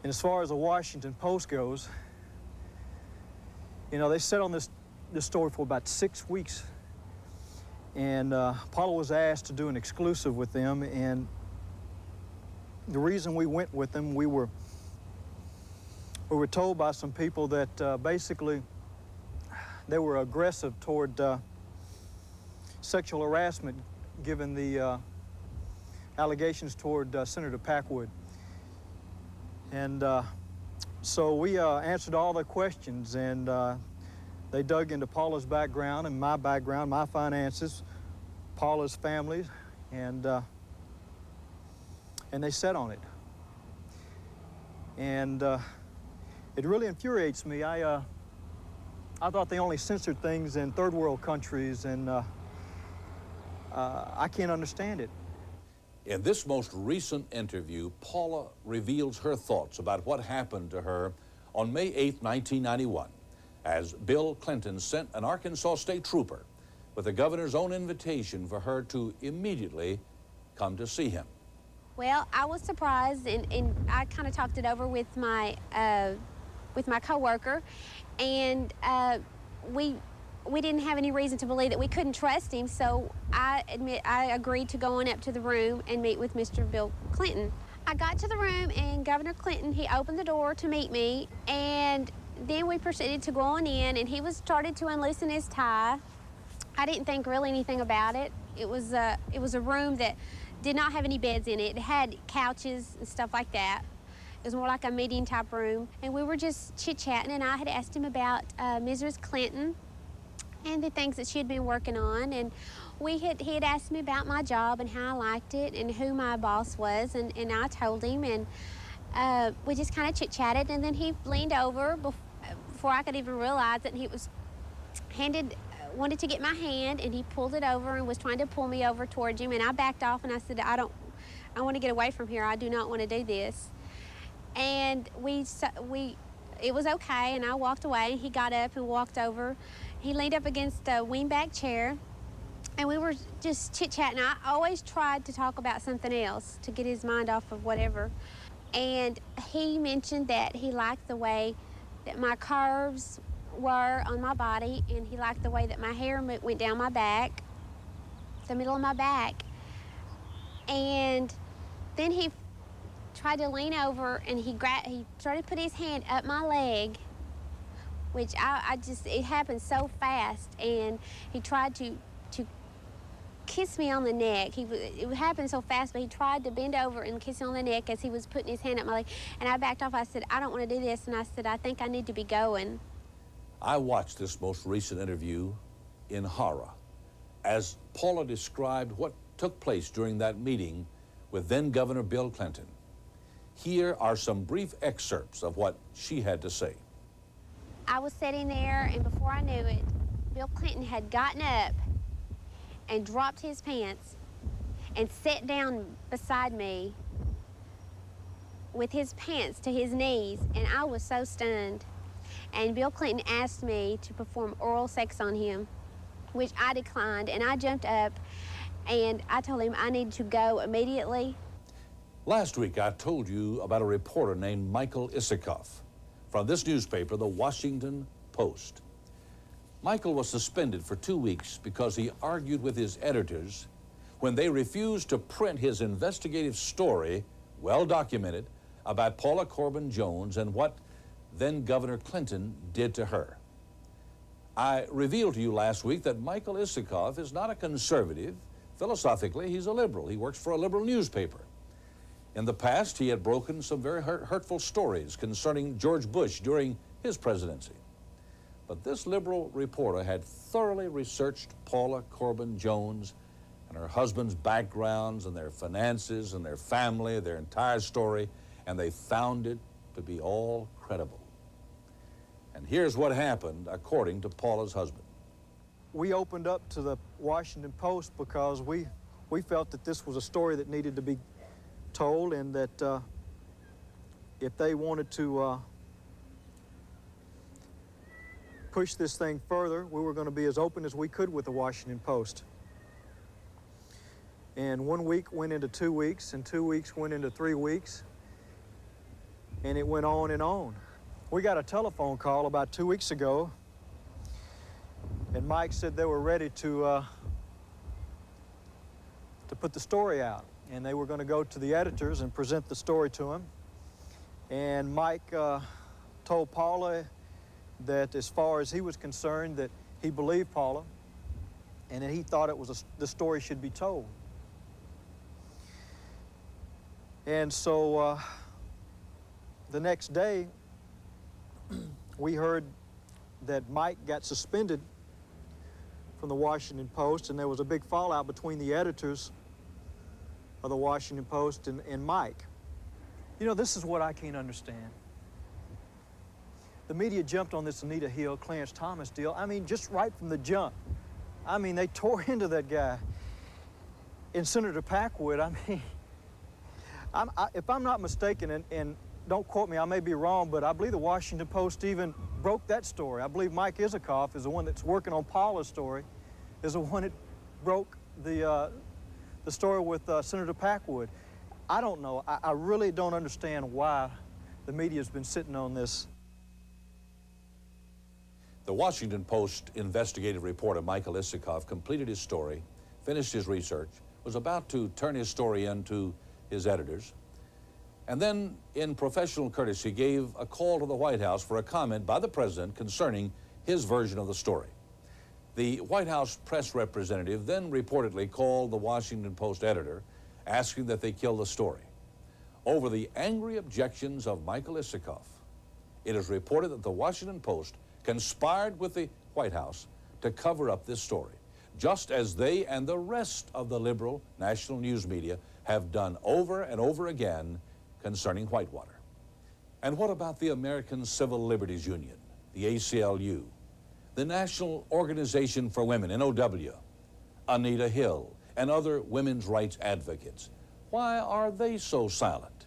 And as far as the Washington Post goes, you know, they sat on this story for about 6 weeks. And Paula was asked to do an exclusive with them, and the reason we went with them, we were told by some people that basically they were aggressive toward sexual harassment, given the allegations toward Senator Packwood. And so we answered all their questions, and they dug into Paula's background and my background, my finances, Paula's family, and they sat on it. And it really infuriates me. I thought they only censored things in third world countries, and I can't understand it. In this most recent interview, Paula reveals her thoughts about what happened to her on May 8, 1991, as Bill Clinton sent an Arkansas state trooper with the governor's own invitation for her to immediately come to see him. Well, I was surprised, and I kind of talked it over with my coworker, and we didn't have any reason to believe that we couldn't trust him, so I agreed to go on up to the room and meet with Mr. Bill Clinton. I got to the room, and Governor Clinton, he opened the door to meet me, and then we proceeded to go on in, and he started to unloosen his tie. I didn't think really anything about it. It was a room that did not have any beds in it. It had couches and stuff like that. It was more like a meeting type room, and we were just chit-chatting, and I had asked him about Mrs. Clinton and the things that she had been working on, and he had asked me about my job and how I liked it and who my boss was, and I told him, and we just kind of chit-chatted, and then he leaned over before I could even realize it, and he was wanted to get my hand, and he pulled it over and was trying to pull me over towards him, and I backed off, and I said, I want to get away from here. I do not want to do this. And it was okay, and I walked away, and he got up and walked over. He leaned up against a wingback chair, and we were just chit-chatting. I always tried to talk about something else to get his mind off of whatever. And he mentioned that he liked the way that my curves were on my body, and he liked the way that my hair went down my back, the middle of my back. And then he tried to lean over, and he started to put his hand up my leg, which it happened so fast, and he tried to kiss me on the neck. It happened so fast, but he tried to bend over and kiss me on the neck as he was putting his hand up my leg, and I backed off. I said, I don't want to do this, and I said, I think I need to be going. I watched this most recent interview in horror as Paula described what took place during that meeting with then Governor Bill Clinton. Here are some brief excerpts of what she had to say. I was sitting there, and before I knew it, Bill Clinton had gotten up and dropped his pants and sat down beside me with his pants to his knees, and I was so stunned. And Bill Clinton asked me to perform oral sex on him, which I declined, and I jumped up, and I told him I needed to go immediately. Last week, I told you about a reporter named Michael Isikoff from this newspaper, the Washington Post. Michael was suspended for 2 weeks because he argued with his editors when they refused to print his investigative story, well documented, about Paula Corbin Jones and what then Governor Clinton did to her. I revealed to you last week that Michael Isikoff is not a conservative. Philosophically, he's a liberal. He works for a liberal newspaper. In the past, he had broken some very hurtful stories concerning George Bush during his presidency. But this liberal reporter had thoroughly researched Paula Corbin Jones and her husband's backgrounds and their finances and their family, their entire story, and they found it to be all credible. And here's what happened according to Paula's husband. We opened up to the Washington Post because we felt that this was a story that needed to be told, and that if they wanted to push this thing further, we were going to be as open as we could with the Washington Post. And 1 week went into 2 weeks, and 2 weeks went into 3 weeks. And it went on and on. We got a telephone call about 2 weeks ago, and Mike said they were ready to put the story out. And they were going to go to the editors and present the story to him. And Mike told Paula that as far as he was concerned, that he believed Paula and that he thought it was the story should be told. And so the next day, we heard that Mike got suspended from the Washington Post, and there was a big fallout between the editors of the Washington Post and Mike. You know, this is what I can't understand. The media jumped on this Anita Hill, Clarence Thomas deal. I mean, just right from the jump. I mean, they tore into that guy. And Senator Packwood, I mean, if I'm not mistaken, and don't quote me, I may be wrong, but I believe the Washington Post even broke that story. I believe Mike Isikoff is the one that's working on Paula's story, is the one that broke the story with Senator Packwood. I don't know. I really don't understand why the media's been sitting on this. The Washington Post investigative reporter Michael Isikoff completed his story, finished his research, was about to turn his story in to his editors, and then, in professional courtesy, gave a call to the White House for a comment by the president concerning his version of the story. The White House press representative then reportedly called the Washington Post editor, asking that they kill the story. Over the angry objections of Michael Isikoff, it is reported that the Washington Post conspired with the White House to cover up this story, just as they and the rest of the liberal national news media have done over and over again concerning Whitewater. And what about the American Civil Liberties Union, the ACLU, the National Organization for Women, NOW, Anita Hill, and other women's rights advocates? Why are they so silent?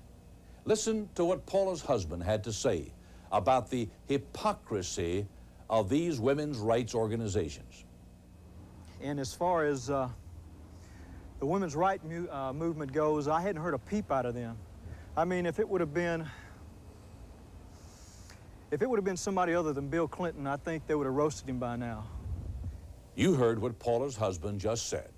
Listen to what Paula's husband had to say about the hypocrisy of these women's rights organizations. And as far as the women's rights movement goes, I hadn't heard a peep out of them. I mean, if it would have been somebody other than Bill Clinton, I think they would have roasted him by now. You heard what Paula's husband just said.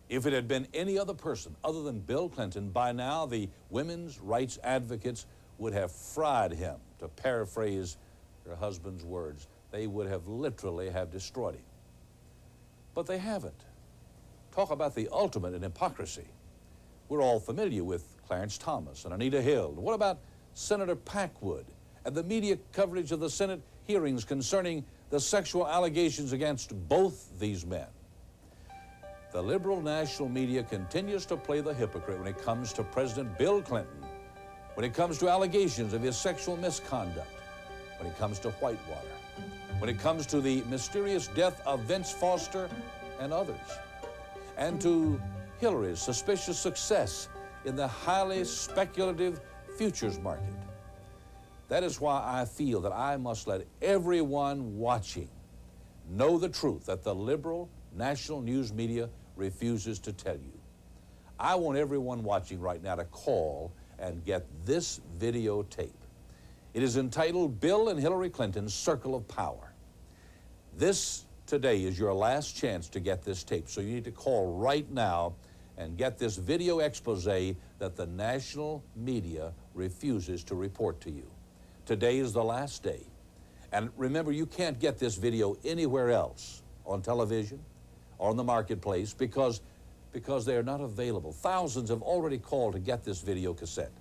If it had been any other person other than Bill Clinton, by now the women's rights advocates would have fried him. To paraphrase her husband's words, they would have literally have destroyed him. But they haven't. Talk about the ultimate in hypocrisy. We're all familiar with Clarence Thomas and Anita Hill. What about Senator Packwood and the media coverage of the Senate hearings concerning the sexual allegations against both these men? The liberal national media continues to play the hypocrite when it comes to President Bill Clinton, when it comes to allegations of his sexual misconduct, when it comes to Whitewater, when it comes to the mysterious death of Vince Foster and others, and to Hillary's suspicious success in the highly speculative futures market. That is why I feel that I must let everyone watching know the truth that the liberal national news media refuses to tell you. I want everyone watching right now to call and get this videotape. It is entitled Bill and Hillary Clinton's Circle of Power. This today is your last chance to get this tape, so you need to call right now and get this video expose that the national media refuses to report to you. Today is the last day. And remember, you can't get this video anywhere else on television or in the marketplace because they are not available. Thousands have already called to get this video cassette.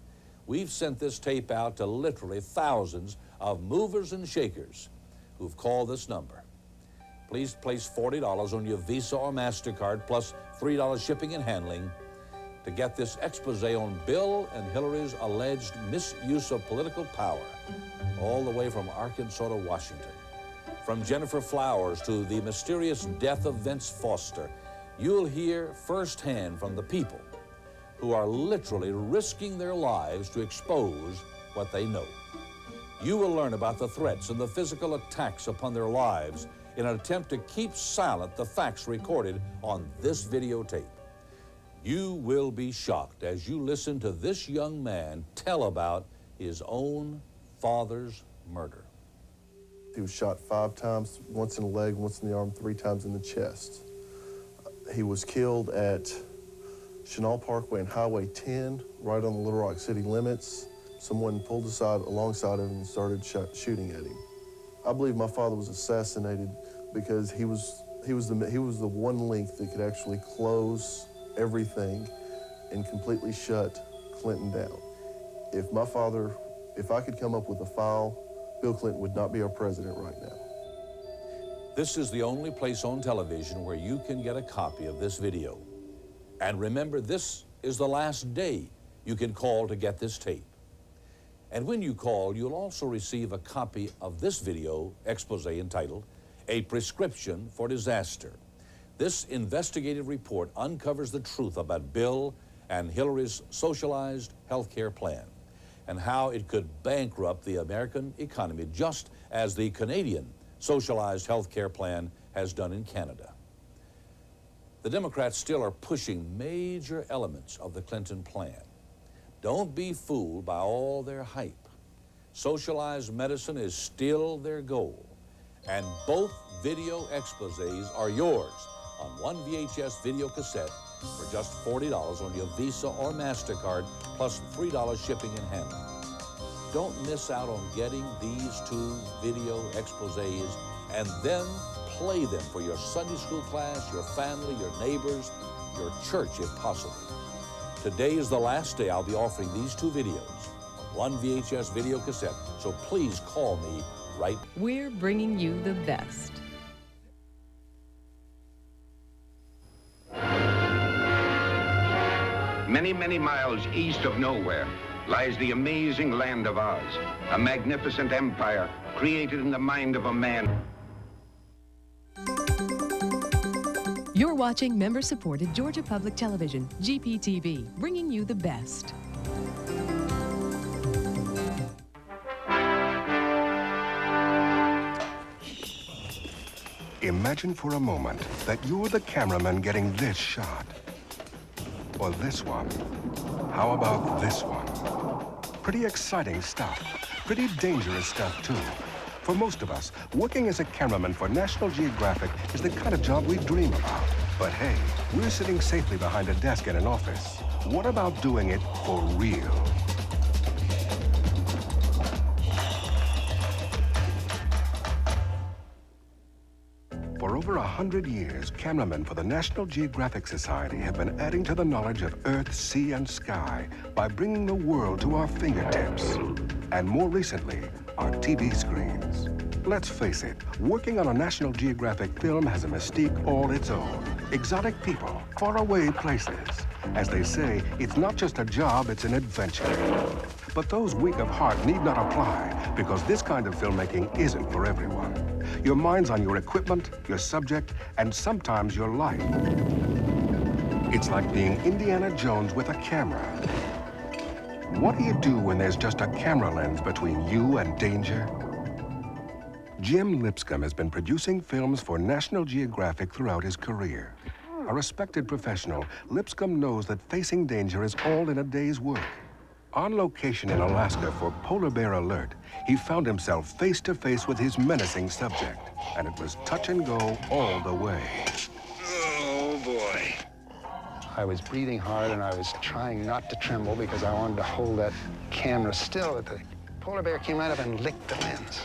We've sent this tape out to literally thousands of movers and shakers who've called this number. Please place $40 on your Visa or MasterCard plus $3 shipping and handling to get this expose on Bill and Hillary's alleged misuse of political power, all the way from Arkansas to Washington. From Jennifer Flowers to the mysterious death of Vince Foster, you'll hear firsthand from the people who are literally risking their lives to expose what they know. You will learn about the threats and the physical attacks upon their lives in an attempt to keep silent the facts recorded on this videotape. You will be shocked as you listen to this young man tell about his own father's murder. He was shot 5 times, once in the leg, once in the arm, 3 times in the chest. He was killed at Chenal Parkway and Highway 10, right on the Little Rock City limits. Someone pulled aside alongside of him and started shooting at him. I believe my father was assassinated because he was the one link that could actually close everything and completely shut Clinton down. If I could come up with a file, Bill Clinton would not be our president right now. This is the only place on television where you can get a copy of this video. And remember, this is the last day you can call to get this tape. And when you call, you'll also receive a copy of this video expose entitled, "A Prescription for Disaster." This investigative report uncovers the truth about Bill and Hillary's socialized health care plan and how it could bankrupt the American economy, just as the Canadian socialized health care plan has done in Canada. The Democrats still are pushing major elements of the Clinton plan. Don't be fooled by all their hype. Socialized medicine is still their goal, and both video exposés are yours on one VHS video cassette for just $40 on your Visa or MasterCard, plus $3 shipping and handling. Don't miss out on getting these 2 video exposés and then play them for your Sunday school class, your family, your neighbors, your church if possible. Today is the last day I'll be offering these 2 videos on one VHS video cassette, so please call me right. We're bringing you the best. Many, many miles east of nowhere lies the amazing land of Oz, a magnificent empire created in the mind of a man. You're watching member-supported Georgia Public Television, GPTV, bringing you the best. Imagine for a moment that you're the cameraman getting this shot. Or this one. How about this one? Pretty exciting stuff. Pretty dangerous stuff, too. For most of us, working as a cameraman for National Geographic is the kind of job we dream about. But hey, we're sitting safely behind a desk in an office. What about doing it for real? For over 100 years, cameramen for the National Geographic Society have been adding to the knowledge of Earth, sea, and sky by bringing the world to our fingertips. And more recently, our TV screens. Let's face it, working on a National Geographic film has a mystique all its own. Exotic people, faraway places. As they say, it's not just a job, it's an adventure. But those weak of heart need not apply, because this kind of filmmaking isn't for everyone. Your mind's on your equipment, your subject, and sometimes your life. It's like being Indiana Jones with a camera. What do you do when there's just a camera lens between you and danger? Jim Lipscomb has been producing films for National Geographic throughout his career. A respected professional, Lipscomb knows that facing danger is all in a day's work. On location in Alaska for Polar Bear Alert, he found himself face to face with his menacing subject, and it was touch and go all the way. Oh, boy. I was breathing hard, and I was trying not to tremble because I wanted to hold that camera still. But the polar bear came right up and licked the lens.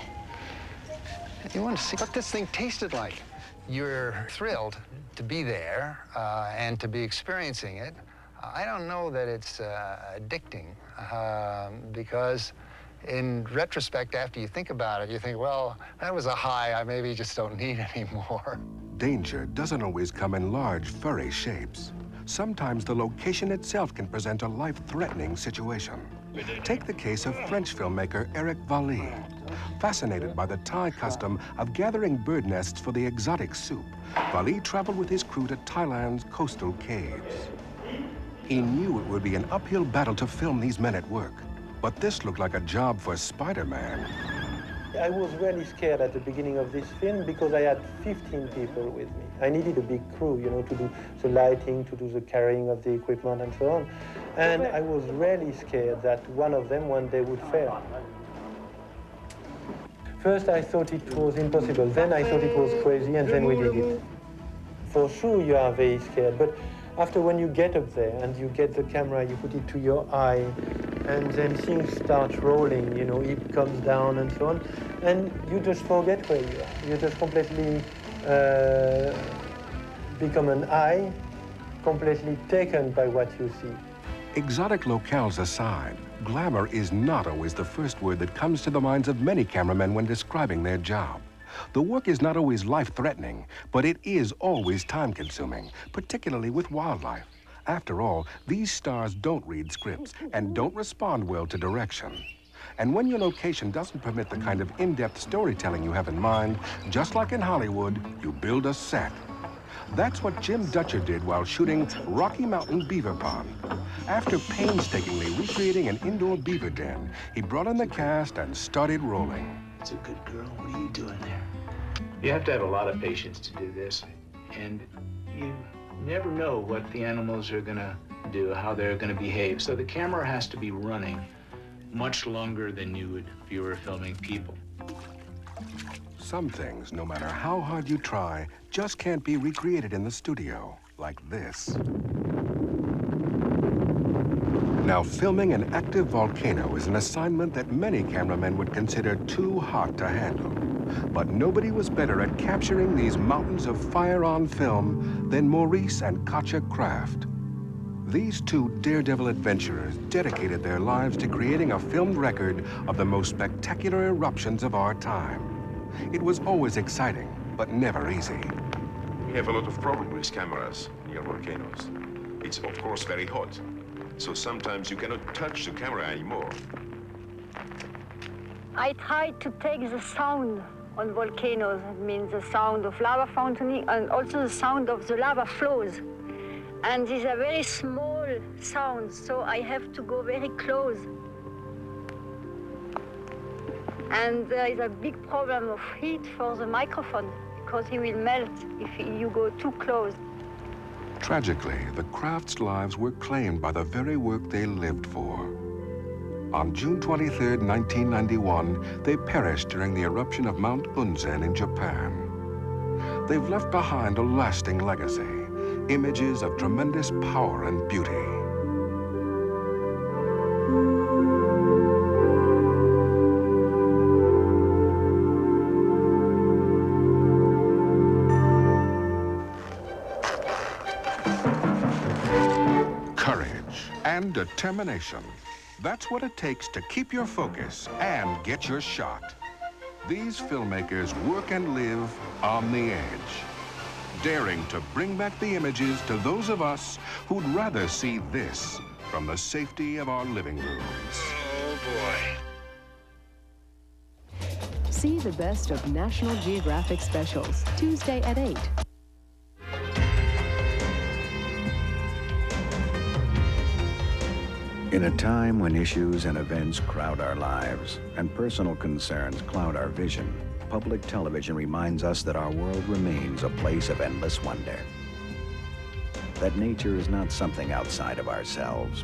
And you want to see what this thing tasted like. You're thrilled to be there and to be experiencing it. I don't know that it's addicting because in retrospect, after you think about it, you think, well, that was a high I maybe just don't need anymore. Danger doesn't always come in large, furry shapes. Sometimes the location itself can present a life-threatening situation. Take the case of French filmmaker Eric Vallee. Fascinated by the Thai custom of gathering bird nests for the exotic soup, Vallee traveled with his crew to Thailand's coastal caves. He knew it would be an uphill battle to film these men at work, but this looked like a job for Spider-Man. I was really scared at the beginning of this film because I had 15 people with me. I needed a big crew, you know, to do the lighting, to do the carrying of the equipment and so on. And I was really scared that one of them one day would fail. First I thought it was impossible, then I thought it was crazy, and then we did it. For sure you are very scared, but after when you get up there and you get the camera, you put it to your eye, and then things start rolling, you know, it comes down and so on, and you just forget where you are. You just completely become an eye, completely taken by what you see. Exotic locales aside, glamour is not always the first word that comes to the minds of many cameramen when describing their job. The work is not always life-threatening, but it is always time-consuming, particularly with wildlife. After all, these stars don't read scripts and don't respond well to direction. And when your location doesn't permit the kind of in-depth storytelling you have in mind, just like in Hollywood, you build a set. That's what Jim Dutcher did while shooting Rocky Mountain Beaver Pond. After painstakingly recreating an indoor beaver den, he brought in the cast and started rolling. It's a good girl. What are you doing there? You have to have a lot of patience to do this, and you never know what the animals are gonna do, how they're gonna behave. So the camera has to be running much longer than you would if you were filming people. Some things, no matter how hard you try, just can't be recreated in the studio, like this. Now, filming an active volcano is an assignment that many cameramen would consider too hot to handle. But nobody was better at capturing these mountains of fire on film than Maurice and Katja Kraft. These two daredevil adventurers dedicated their lives to creating a filmed record of the most spectacular eruptions of our time. It was always exciting, but never easy. We have a lot of problem with cameras near volcanoes. It's of course very hot, so sometimes you cannot touch the camera anymore. I tried to take the sound on volcanoes. It means the sound of lava fountaining and also the sound of the lava flows. And these are very small sounds, so I have to go very close. And there is a big problem of heat for the microphone because he will melt if you go too close. Tragically, the Crafts' lives were claimed by the very work they lived for. On June 23, 1991, they perished during the eruption of Mount Unzen in Japan. They've left behind a lasting legacy, images of tremendous power and beauty. And determination. That's what it takes to keep your focus and get your shot. These filmmakers work and live on the edge, daring to bring back the images to those of us who'd rather see this from the safety of our living rooms. Oh, boy. See the best of National Geographic specials, Tuesday at 8. In a time when issues and events crowd our lives and personal concerns cloud our vision, public television reminds us that our world remains a place of endless wonder. That nature is not something outside of ourselves,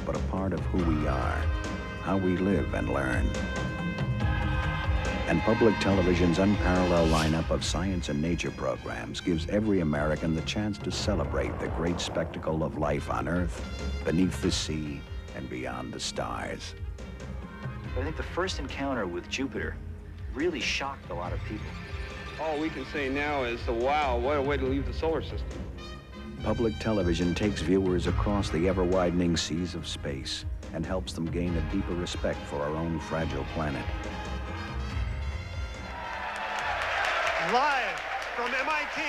but a part of who we are, how we live and learn. And public television's unparalleled lineup of science and nature programs gives every American the chance to celebrate the great spectacle of life on Earth, beneath the sea, and beyond the stars. I think the first encounter with Jupiter really shocked a lot of people. All we can say now is, wow, what a way to leave the solar system. Public television takes viewers across the ever-widening seas of space and helps them gain a deeper respect for our own fragile planet. Live from MIT.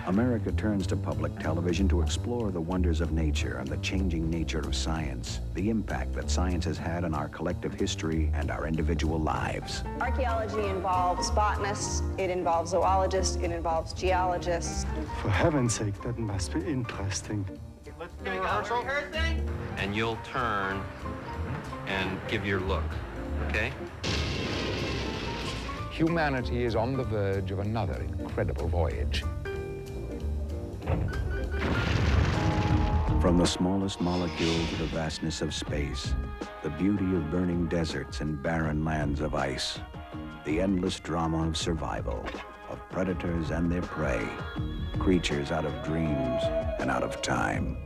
America turns to public television to explore the wonders of nature and the changing nature of science, the impact that science has had on our collective history and our individual lives. Archaeology involves botanists, it involves zoologists, it involves geologists. For heaven's sake, that must be interesting. Let's do rehearsal. And you'll turn and give your look, okay? humanity is on the verge of another incredible voyage. From the smallest molecule to the vastness of space, the beauty of burning deserts and barren lands of ice, the endless drama of survival, of predators and their prey, creatures out of dreams and out of time.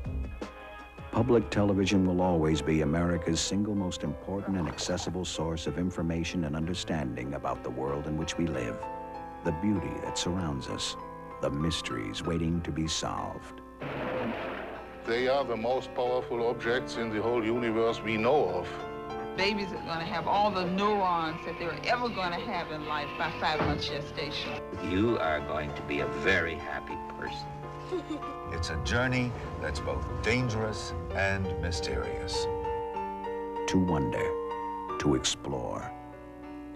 Public television will always be America's single most important and accessible source of information and understanding about the world in which we live, the beauty that surrounds us, the mysteries waiting to be solved. They are the most powerful objects in the whole universe we know of. Babies are going to have all the neurons that they're ever going to have in life by 5 months gestation. You are going to be a very happy person. It's a journey that's both dangerous and mysterious. To wonder, to explore,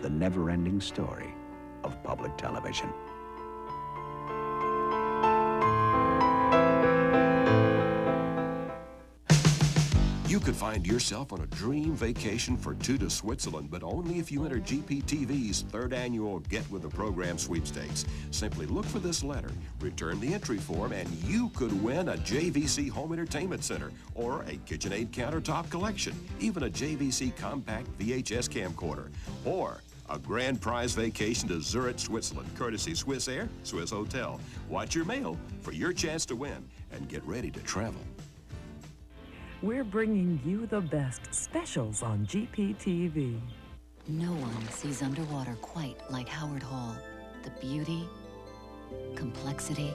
the never-ending story of public television. You could find yourself on a dream vacation for 2 to Switzerland, but only if you enter GPTV's 3rd annual Get With the Program sweepstakes. Simply look for this letter, return the entry form, and you could win a JVC Home Entertainment Center or a KitchenAid countertop collection, even a JVC compact VHS camcorder, or a grand prize vacation to Zurich, Switzerland, courtesy Swiss Air, Swiss Hotel. Watch your mail for your chance to win and get ready to travel. We're bringing you the best specials on GPTV. No one sees underwater quite like Howard Hall. The beauty, complexity,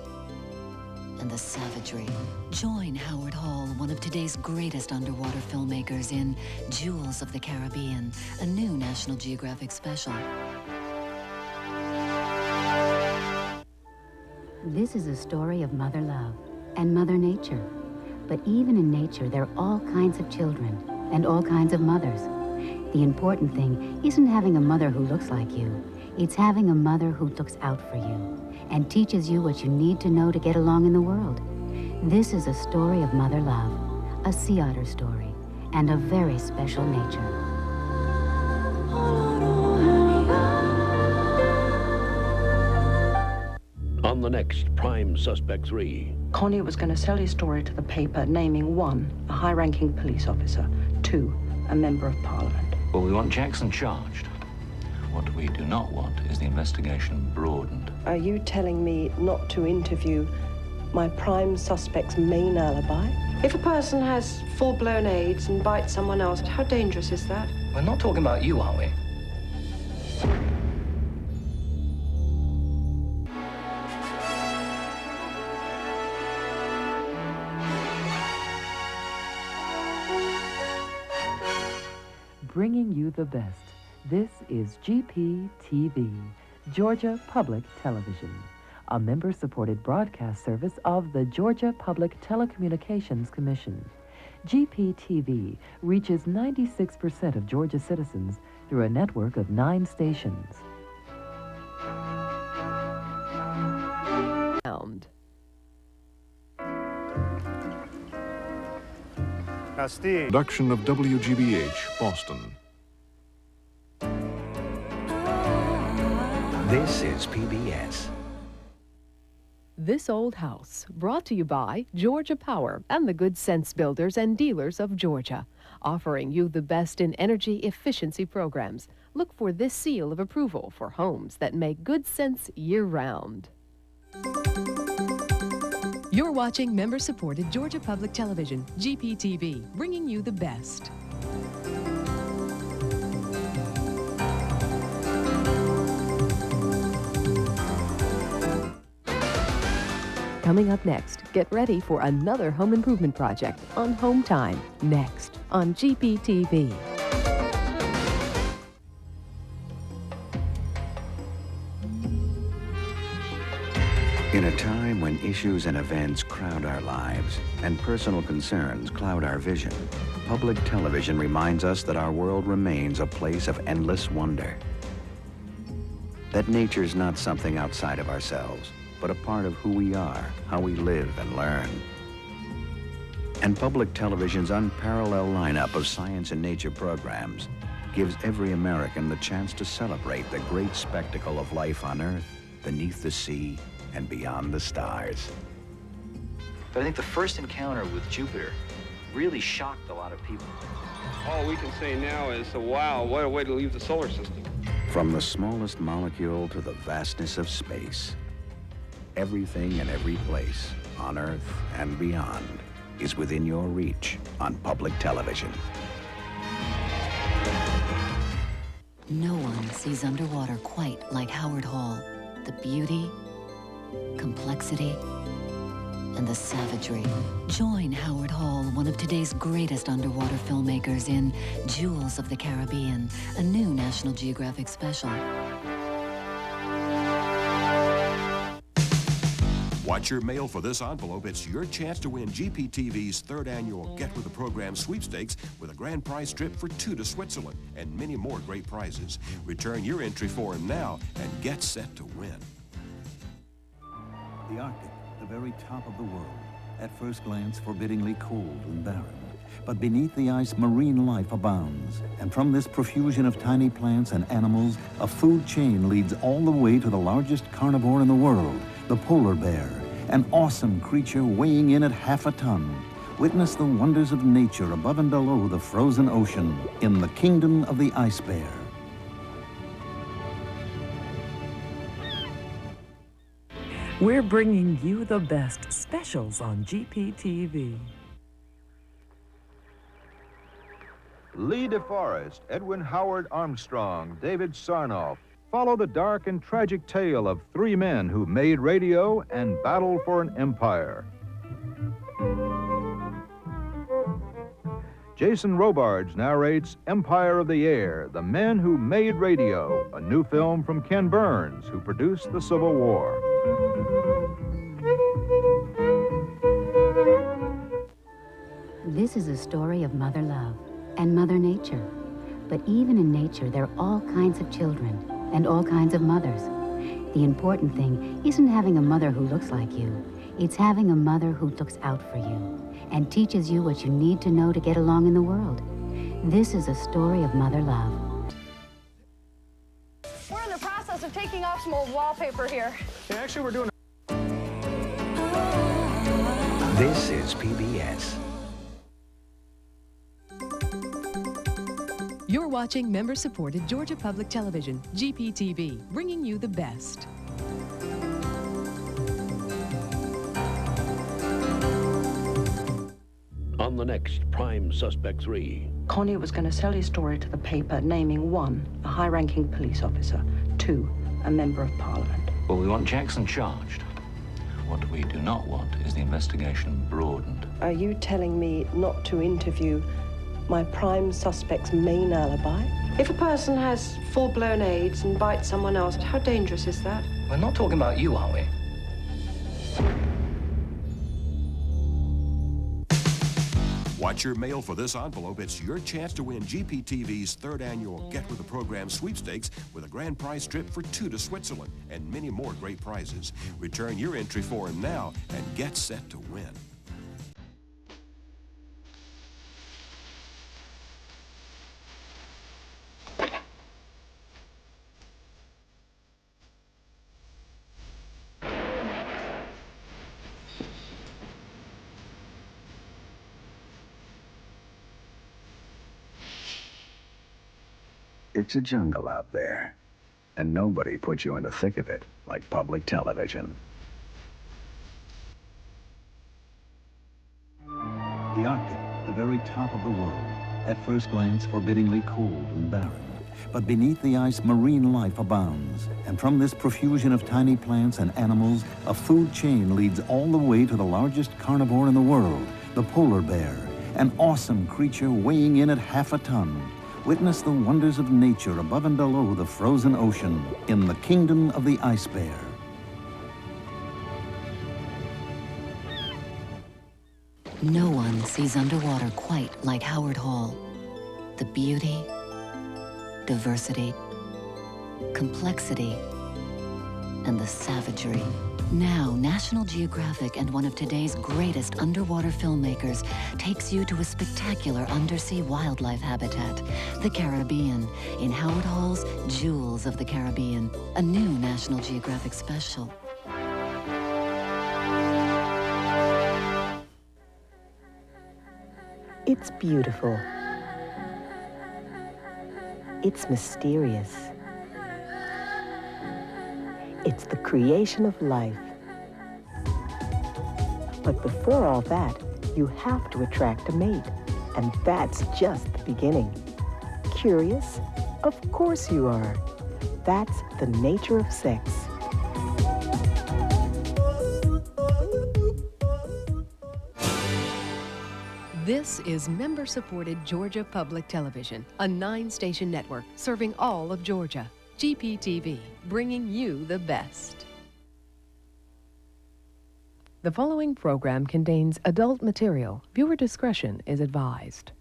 and the savagery. Join Howard Hall, one of today's greatest underwater filmmakers, in Jewels of the Caribbean, a new National Geographic special. This is a story of mother love and Mother Nature. But even in nature, there are all kinds of children and all kinds of mothers. The important thing isn't having a mother who looks like you. It's having a mother who looks out for you and teaches you what you need to know to get along in the world. This is a story of mother love, a sea otter story, and a very special nature. On the next Prime Suspect 3. Connie was going to sell his story to the paper, naming 1, a high-ranking police officer, 2, a member of Parliament. Well, we want Jackson charged. What we do not want is the investigation broadened. Are you telling me not to interview my prime suspect's main alibi? If a person has full-blown AIDS and bites someone else, how dangerous is that? We're not talking about you, are we? Bringing you the best. This is GPTV, Georgia Public Television, a member-supported broadcast service of the Georgia Public Telecommunications Commission. GPTV reaches 96% of Georgia citizens through a network of 9 stations. Now, Steve. Production of WGBH, Boston. This is PBS. This Old House, brought to you by Georgia Power and the Good Sense Builders and Dealers of Georgia, offering you the best in energy efficiency programs. Look for this seal of approval for homes that make good sense year-round. You're watching member-supported Georgia Public Television, GPTV, bringing you the best. Coming up next, get ready for another home improvement project on Home Time, next on GPTV. In a time when issues and events crowd our lives and personal concerns cloud our vision, public television reminds us that our world remains a place of endless wonder. That nature's not something outside of ourselves, but a part of who we are, how we live and learn. And public television's unparalleled lineup of science and nature programs gives every American the chance to celebrate the great spectacle of life on Earth, beneath the sea, and beyond the stars. But I think the first encounter with Jupiter really shocked a lot of people. All we can say now is, wow, what a way to leave the solar system. From the smallest molecule to the vastness of space, everything and every place on Earth and beyond is within your reach on public television. No one sees underwater quite like Howard Hall. The beauty, complexity, and the savagery. Join Howard Hall, one of today's greatest underwater filmmakers, in Jewels of the Caribbean, a new National Geographic special. Watch your mail for this envelope. It's your chance to win GPTV's third annual Get With the Program sweepstakes with a grand prize trip for 2 to Switzerland and many more great prizes. Return your entry form now and get set to win. The Arctic, the very top of the world, at first glance forbiddingly cold and barren. But beneath the ice, marine life abounds. And from this profusion of tiny plants and animals, a food chain leads all the way to the largest carnivore in the world, the polar bear, an awesome creature weighing in at half a ton. Witness the wonders of nature above and below the frozen ocean in the kingdom of the ice bear. We're bringing you the best specials on GPTV. Lee DeForest, Edwin Howard Armstrong, David Sarnoff. Follow the dark and tragic tale of 3 men who made radio and battled for an empire. Jason Robards narrates Empire of the Air, The Men Who Made Radio, a new film from Ken Burns, who produced the Civil War. This is a story of mother love and mother nature. But even in nature, there are all kinds of children and all kinds of mothers. The important thing isn't having a mother who looks like you. It's having a mother who looks out for you and teaches you what you need to know to get along in the world. This is a story of mother love. We're in the process of taking off some old wallpaper here. Yeah, actually, we're doing This is PBS. You're watching member-supported Georgia Public Television, GPTV, bringing you the best. On the next Prime Suspect 3. Connie was going to sell his story to the paper, naming 1, a high-ranking police officer, 2, a member of Parliament. Well, we want Jackson charged. What we do not want is the investigation broadened. Are you telling me not to interview my prime suspect's main alibi? If a person has full-blown AIDS and bites someone else, how dangerous is that? We're not talking about you, are we? Watch your mail for this envelope. It's your chance to win GPTV's third annual Get With the Program sweepstakes with a grand prize trip for 2 to Switzerland and many more great prizes. Return your entry form now and get set to win. It's a jungle out there, and nobody puts you in the thick of it like public television. The Arctic, the very top of the world, at first glance forbiddingly cold and barren. But beneath the ice, marine life abounds. And from this profusion of tiny plants and animals, a food chain leads all the way to the largest carnivore in the world, the polar bear, an awesome creature weighing in at half a ton. Witness the wonders of nature above and below the frozen ocean in the kingdom of the ice bear. No one sees underwater quite like Howard Hall. The beauty, diversity, complexity, and the savagery. Now, National Geographic and one of today's greatest underwater filmmakers takes you to a spectacular undersea wildlife habitat, the Caribbean, in Howard Hall's Jewels of the Caribbean, a new National Geographic special. It's beautiful. It's mysterious. It's the creation of life. But before all that, you have to attract a mate. And that's just the beginning. Curious? Of course you are. That's the nature of sex. This is member-supported Georgia Public Television, a 9-station network serving all of Georgia. GPTV, bringing you the best. The following program contains adult material. Viewer discretion is advised.